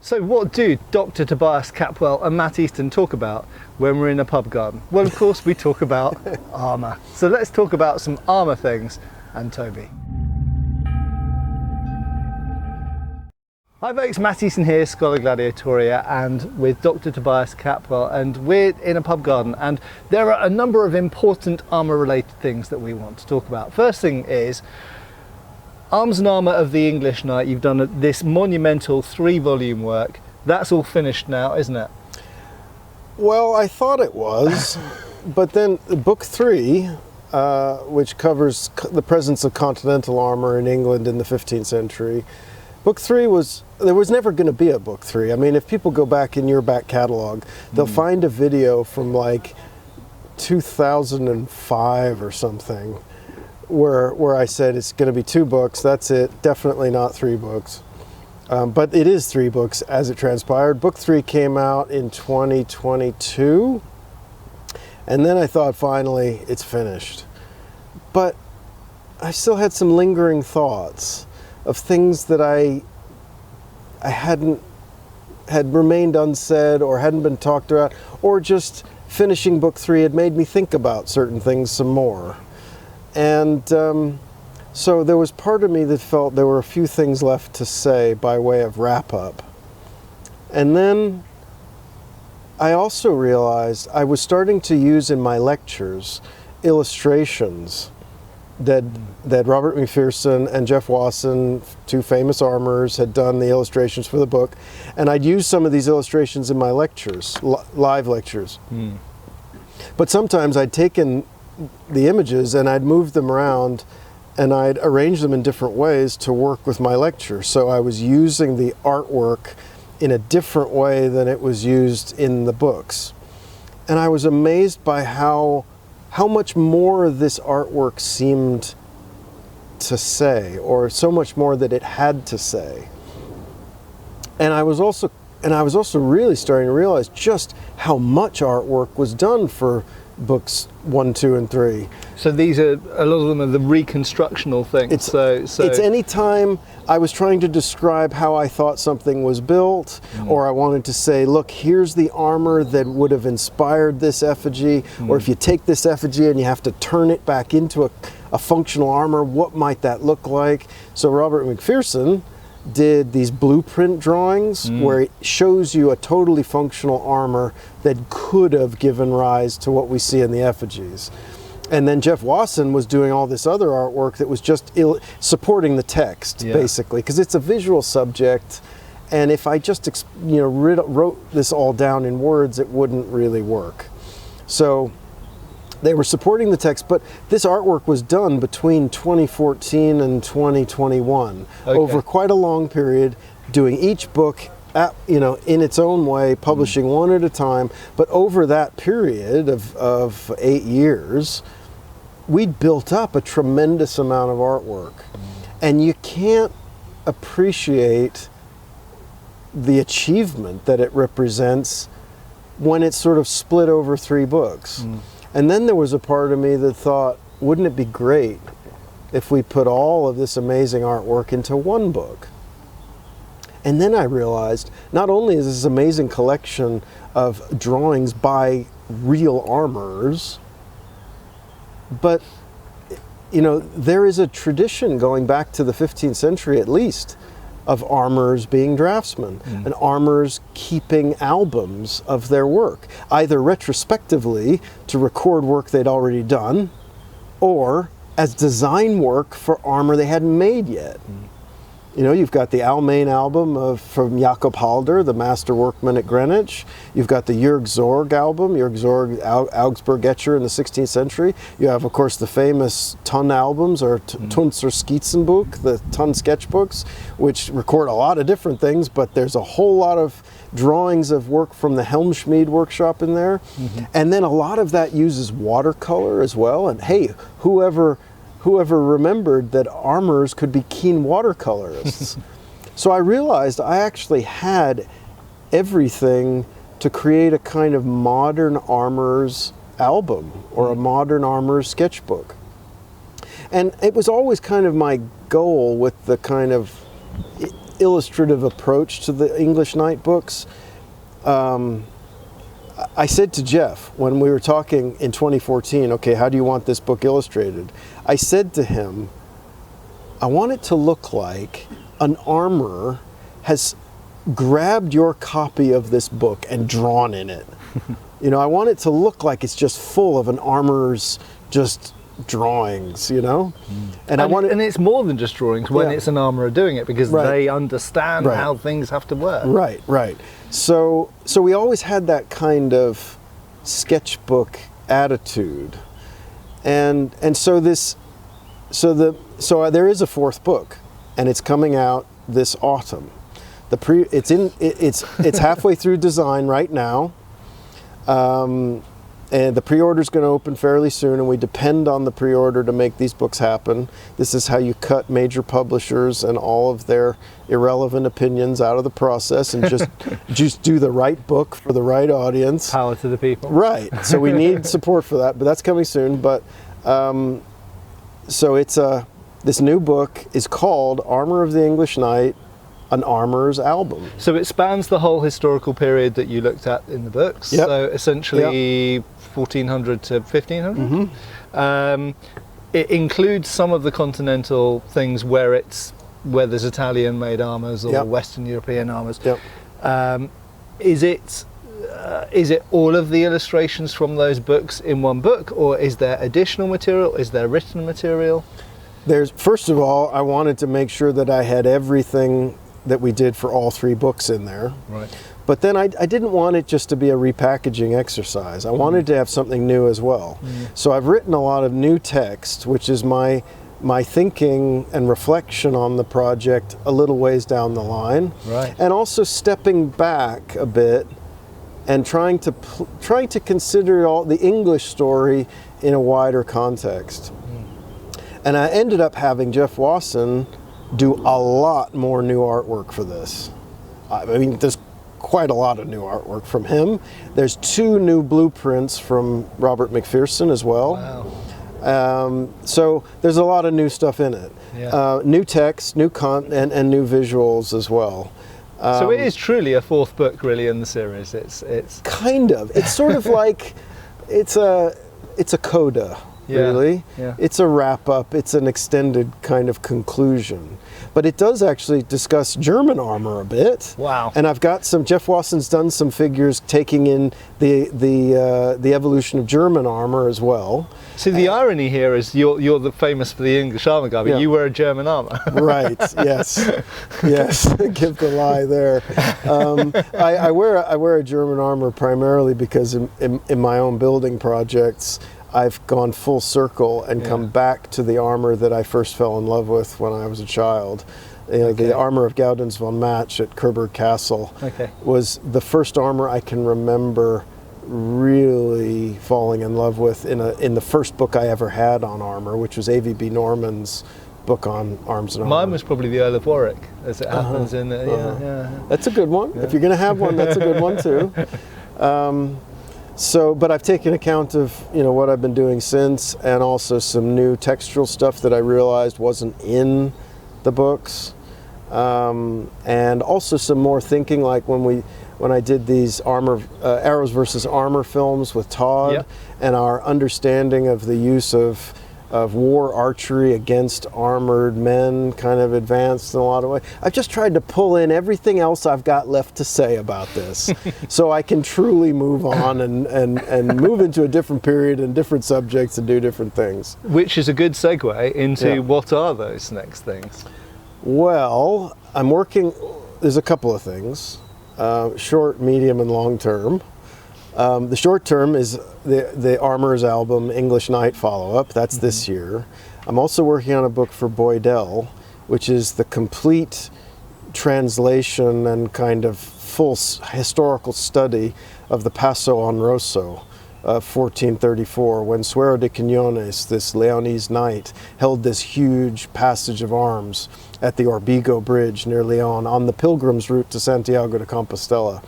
So what do Dr. Tobias Capwell and Matt Easton talk about when we're in a pub garden? Well, of course we talk about armour. So let's talk about some armour things and Toby. Hi folks, Matt Easton here, Schola Gladiatoria, and with Dr. Tobias Capwell, and we're in a pub garden, and there are a number of important armour related things that we want to talk about. First thing is Arms and Armour of the English Knight. You've done this monumental 3-volume work. That's all finished now, isn't it? Well, I thought it was, but then book 3, which covers the presence of continental armour in England in the 15th century, book 3 there was never going to be a book 3. I mean, if people go back in your back catalogue, they'll find a video from like 2005 or something, where I said it's going to be 2 books, that's it, definitely not 3 books. But it is 3 books as it transpired. Book 3 came out in 2022, and then I thought finally it's finished. But I still had some lingering thoughts of things that I had remained unsaid or hadn't been talked about, or just finishing book 3 had made me think about certain things some more. And so there was part of me that felt there were a few things left to say by way of wrap up. And then I also realized I was starting to use in my lectures illustrations that Robert McPherson and Jeff Wasson, 2 famous armorers, had done the illustrations for the book. And I'd use some of these illustrations in my lectures, live lectures. But sometimes I'd taken the images and I'd move them around and I'd arrange them in different ways to work with my lecture. So I was using the artwork in a different way than it was used in the books. And I was amazed by how much more this artwork seemed to say, or so much more that it had to say. And I was also really starting to realize just how much artwork was done for books 1, 2, and 3. So these are, a lot of them are the reconstructional things. It's any time I was trying to describe how I thought something was built, or I wanted to say, look, here's the armor that would have inspired this effigy, or if you take this effigy and you have to turn it back into a functional armor, what might that look like? So Robert McPherson did these blueprint drawings where it shows you a totally functional armor that could have given rise to what we see in the effigies. And then Jeff Wasson was doing all this other artwork that was just supporting the text, basically, because it's a visual subject, and if I just wrote this all down in words, it wouldn't really work. So they were supporting the text, but this artwork was done between 2014 and 2021, over quite a long period, doing each book in its own way, publishing one at a time. But over that period of 8 years, we'd built up a tremendous amount of artwork. And you can't appreciate the achievement that it represents when it's sort of split over 3 books. And then there was a part of me that thought, wouldn't it be great if we put all of this amazing artwork into 1 book? And then I realized, not only is this amazing collection of drawings by real armorers, but there is a tradition going back to the 15th century at least of armorers being draftsmen, and armorers keeping albums of their work, either retrospectively to record work they'd already done, or as design work for armor they hadn't made yet. You've got the Almain album from Jakob Halder, the master workman at Greenwich. You've got the Jörg Zorg album, Jörg Zorg, Augsburg etcher in the 16th century. You have, of course, the famous Ton albums, or Tunzer Skizzenbuch, the Ton sketchbooks, which record a lot of different things, but there's a whole lot of drawings of work from the Helmschmied workshop in there. And then a lot of that uses watercolor as well. And hey, whoever remembered that armorers could be keen watercolorists? So I realized I actually had everything to create a kind of modern armorer's album, or a modern armorer's sketchbook. And it was always kind of my goal with the kind of illustrative approach to the English Knight books. I said to Jeff when we were talking in 2014, okay, how do you want this book illustrated? I said to him, I want it to look like an armorer has grabbed your copy of this book and drawn in it. You know, I want it to look like it's just full of an armorer's just drawings, you know? And it's more than just drawings when it's an armourer doing it, because they understand how things have to work. Right, right. So we always had that kind of sketchbook attitude. And so there is a fourth book, and it's coming out this autumn. It's halfway through design right now. And the pre-order is going to open fairly soon, and we depend on the pre-order to make these books happen. This is how you cut major publishers and all of their irrelevant opinions out of the process, and just do the right book for the right audience. Power to the people. Right. So we need support for that, but that's coming soon. But so it's this new book is called Armour of the English Knight, an Armourers Album. So it spans the whole historical period that you looked at in the books. Yep. So essentially 1400 to 1500. It includes some of the continental things where there's Italian-made armours or Western European armours. Is it all of the illustrations from those books in one book, or is there additional material? Is there written material? First of all, I wanted to make sure that I had everything that we did for all three books in there. Right. But then I didn't want it just to be a repackaging exercise. I wanted to have something new as well. So I've written a lot of new text, which is my thinking and reflection on the project a little ways down the line. Right. And also stepping back a bit and trying to consider all the English story in a wider context. And I ended up having Jeff Wasson do a lot more new artwork for this. I mean, there's quite a lot of new artwork from him. There's 2 new blueprints from Robert McPherson as well. Wow. So there's a lot of new stuff in it. Yeah. New text, new content, and new visuals as well. So it is truly a fourth book, really, in the series. It's kind of. It's sort of like it's a coda. Really. Yeah. It's a wrap-up, it's an extended kind of conclusion. But it does actually discuss German armor a bit. Wow. And I've got Jeff Wasson's done some figures taking in the evolution of German armor as well. See, the irony here is you're the famous for the English armor guy, but you were a German armor. Right, yes. Yes, give the lie there. I wear a German armor primarily because in my own building projects, I've gone full circle and come back to the armor that I first fell in love with when I was a child. The armor of Gaudens von Match at Coburg Castle was the first armor I can remember really falling in love with in the first book I ever had on armor, which was A.V.B. Norman's book on arms and armor. Mine was probably the Earl of Warwick, as it happens in the, That's a good one. If you're going to have one, that's a good one too. But I've taken account of what I've been doing since, and also some new textual stuff that I realized wasn't in the books, and also some more thinking, like when I did these Arrows versus Armor films with Todd, and our understanding of the use of war archery against armored men kind of advanced in a lot of ways. I've just tried to pull in everything else I've got left to say about this so I can truly move on and move into a different period and different subjects and do different things. Which is a good segue into what are those next things? Well, there's a couple of things, short, medium, and long term. The short term is the Armourers Album English Knight follow-up. That's this year. I'm also working on a book for Boydell, which is the complete translation and kind of full historical study of the Passo on Rosso of 1434, when Suero de Quiñones, this Leonese knight, held this huge passage of arms at the Orbigo Bridge near Leon on the pilgrim's route to Santiago de Compostela.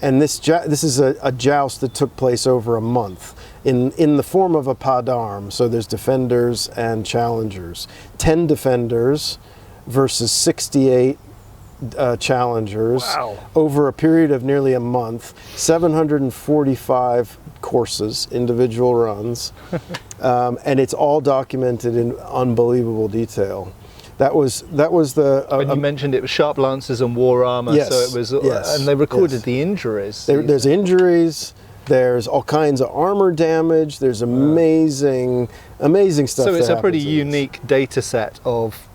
And this is a joust that took place over a month in the form of a pas d'armes. So there's defenders and challengers. 10 defenders versus 68 challengers Wow. over a period of nearly a month, 745 courses, individual runs, and it's all documented in unbelievable detail. That was the. When you mentioned it was sharp lances and war armor, Yes, so it was, yes, and they recorded yes. the injuries. There's injuries. There's all kinds of armor damage. There's amazing stuff. So it's that a pretty happens in this. unique data set of.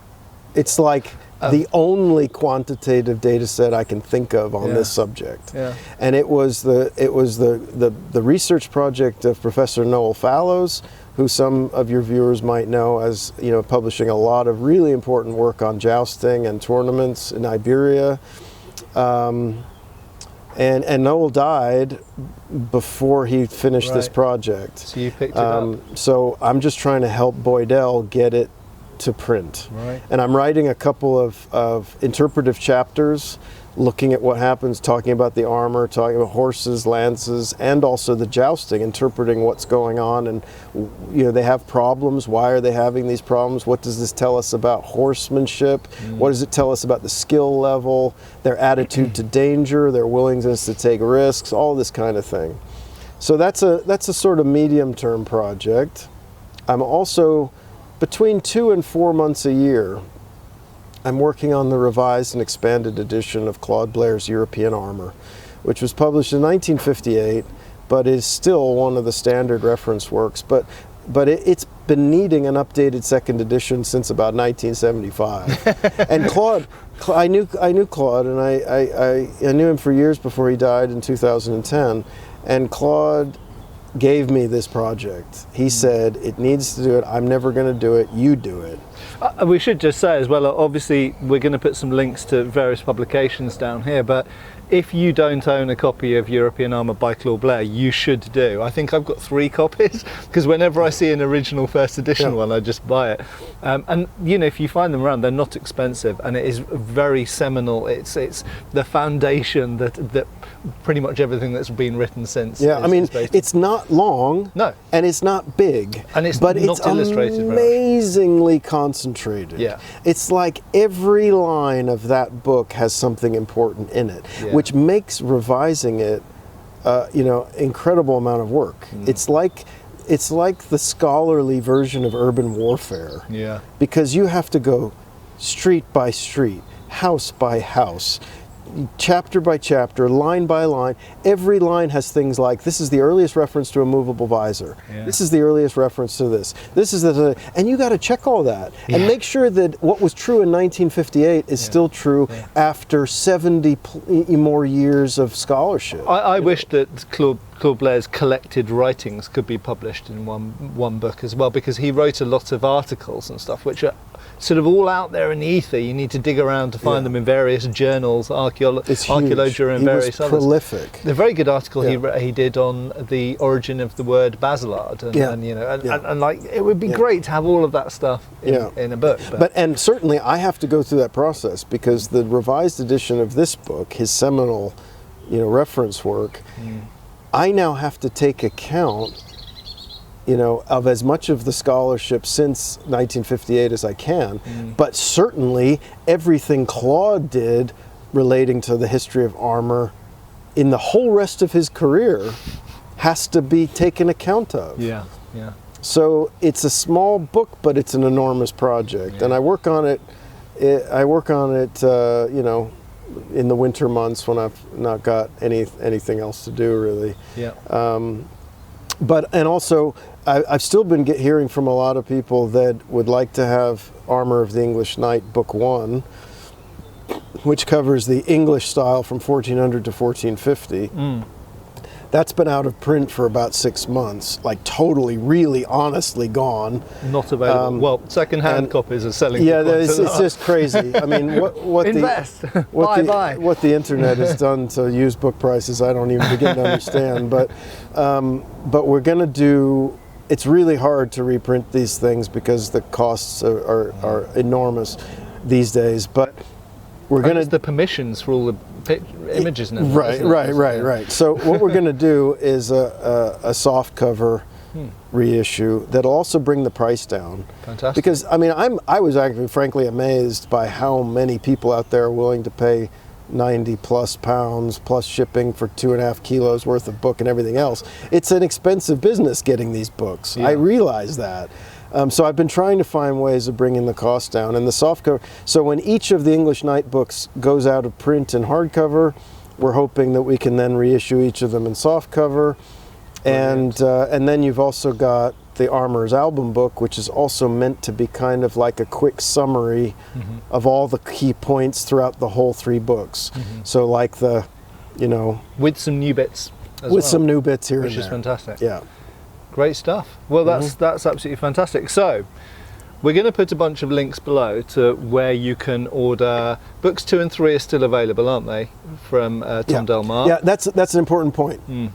It's like the only quantitative data set I can think of on this subject. Yeah. And it was the research project of Professor Noel Fallows, who some of your viewers might know as, you know, publishing a lot of really important work on jousting and tournaments in Iberia. And Noel died before he finished this project. So you picked it up. So I'm just trying to help Boydell get it to print. Right. And I'm writing a couple of interpretive chapters, looking at what happens, talking about the armor, talking about horses, lances, and also the jousting, interpreting what's going on. And, you know, they have problems. Why are they having these problems? What does this tell us about horsemanship? What does it tell us about the skill level, their attitude to danger, their willingness to take risks, all this kind of thing. So that's a sort of medium-term project. I'm also, between 2 and 4 months a year, I'm working on the revised and expanded edition of Claude Blair's European Armour, which was published in 1958, but is still one of the standard reference works. But it's been needing an updated second edition since about 1975. And Claude, I knew Claude, and I knew him for years before he died in 2010. And Claude gave me this project. He said, it needs to do it. I'm never going to do it. You do it. We should just say as well, obviously we're going to put some links to various publications down here, but if you don't own a copy of European Armour by Claude Blair, you should do. I think I've got 3 copies, because whenever I see an original first edition one, I just buy it. And you know, if you find them around, they're not expensive, and it is very seminal. It's the foundation that pretty much everything that's been written since. Yeah, I mean, it's not long. No. And it's not big. And it's but not it's illustrated very much. amazingly concentrated. Yeah. It's like every line of that book has something important in it, which makes revising it, you know, incredible amount of work. It's like the scholarly version of urban warfare. Yeah. Because you have to go street by street, house by house, chapter by chapter, line by line. Every line has things like, this is the earliest reference to a movable visor. Yeah. This is the earliest reference to this. This is the, and you got to check all that and make sure that what was true in 1958 is still true after 70 more years of scholarship. I wish that Claude Blair's collected writings could be published in one book as well, because he wrote a lot of articles and stuff which are sort of all out there in the ether. You need to dig around to find them in various journals, Archaeologia and various others. Prolific. The very good article he did on the origin of the word basilard, and you know, and like it would be great to have all of that stuff in a book. And certainly I have to go through that process, because the revised edition of this book, his seminal, you know, reference work, I now have to take account, you know, of as much of the scholarship since 1958 as I can, but certainly everything Claude did relating to the history of armor in the whole rest of his career has to be taken account of. Yeah, yeah. So it's a small book, but it's an enormous project, and I work on it. You know, in the winter months when I've not got anything else to do, really. Yeah. And also, I've still been hearing from a lot of people that would like to have Armour of the English Knight Book 1, which covers the English style from 1400 to 1450. That's been out of print for about 6 months, like totally, really, honestly gone. Not available. Well, second-hand copies are selling. Yeah, it's just crazy. I mean, what invest, buy. What the internet has done to used book prices, I don't even begin to understand. But we're going to do. It's really hard to reprint these things because the costs are enormous these days. But we're going to the permissions for all the images and everything. Right. So what we're going to do is a soft cover reissue that'll also bring the price down. Fantastic. Because I mean, I was actually frankly amazed by how many people out there are willing to pay 90 plus pounds plus shipping for 2.5 kilos worth of book and everything else. It's an expensive business getting these books. Yeah. I realize that. So I've been trying to find ways of bringing the cost down. And the softcover, so when each of the English Knight books goes out of print in hardcover, we're hoping that we can then reissue each of them in softcover. And then you've also got the Armourers Album book, which is also meant to be kind of like a quick summary of all the key points throughout the whole 3 books. So like the, you know, with some new bits as with well, some new bits here which and is there. fantastic. Yeah. Great stuff. Well, that's absolutely fantastic. So we're going to put a bunch of links below to where you can order. Books 2 and 3 are still available, aren't they, from Tom Delmar? Yeah, that's an important point.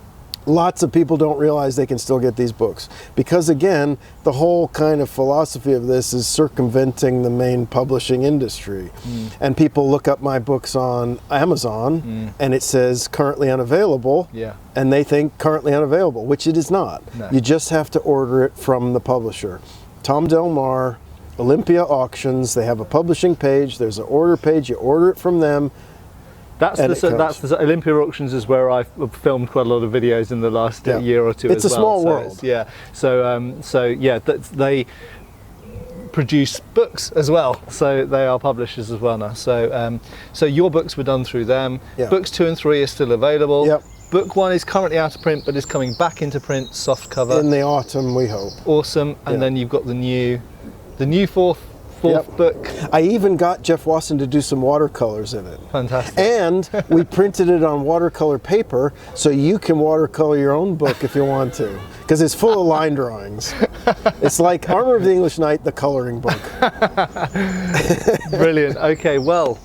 Lots of people don't realize they can still get these books because, again, the whole kind of philosophy of this is circumventing the main publishing industry. And people look up my books on Amazon and it says currently unavailable, and they think currently unavailable, which it is not. No. You just have to order it from the publisher. Tom Delmar, Olympia Auctions, they have a publishing page, there's an order page, you order it from them. That's the Olympia Auctions is where I've filmed quite a lot of videos in the last year or two. It's as a well. small world. They produce books as well, so they are publishers as well now. So your books were done through them. Books 2 and 3 are still available. Book 1 is currently out of print, but is coming back into print, soft cover in the autumn, we hope. Awesome. And then you've got the new fourth book. I even got Jeff Wasson to do some watercolors in it. Fantastic. And we printed it on watercolor paper, so you can watercolor your own book if you want to, because it's full of line drawings. It's like Armour of the English Knight, the coloring book. Brilliant. Okay, well,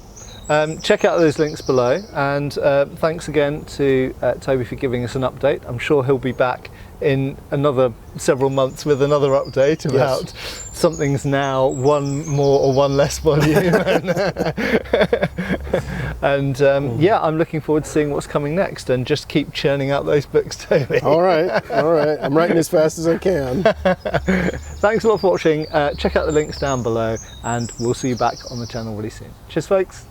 check out those links below, and thanks again to Toby for giving us an update. I'm sure he'll be back in another several months with another update about something's now 1 more or 1 less volume. And I'm looking forward to seeing what's coming next, and just keep churning out those books, Toby. All right. I'm writing as fast as I can. Thanks a lot for watching. Check out the links down below, and we'll see you back on the channel really soon. Cheers, folks.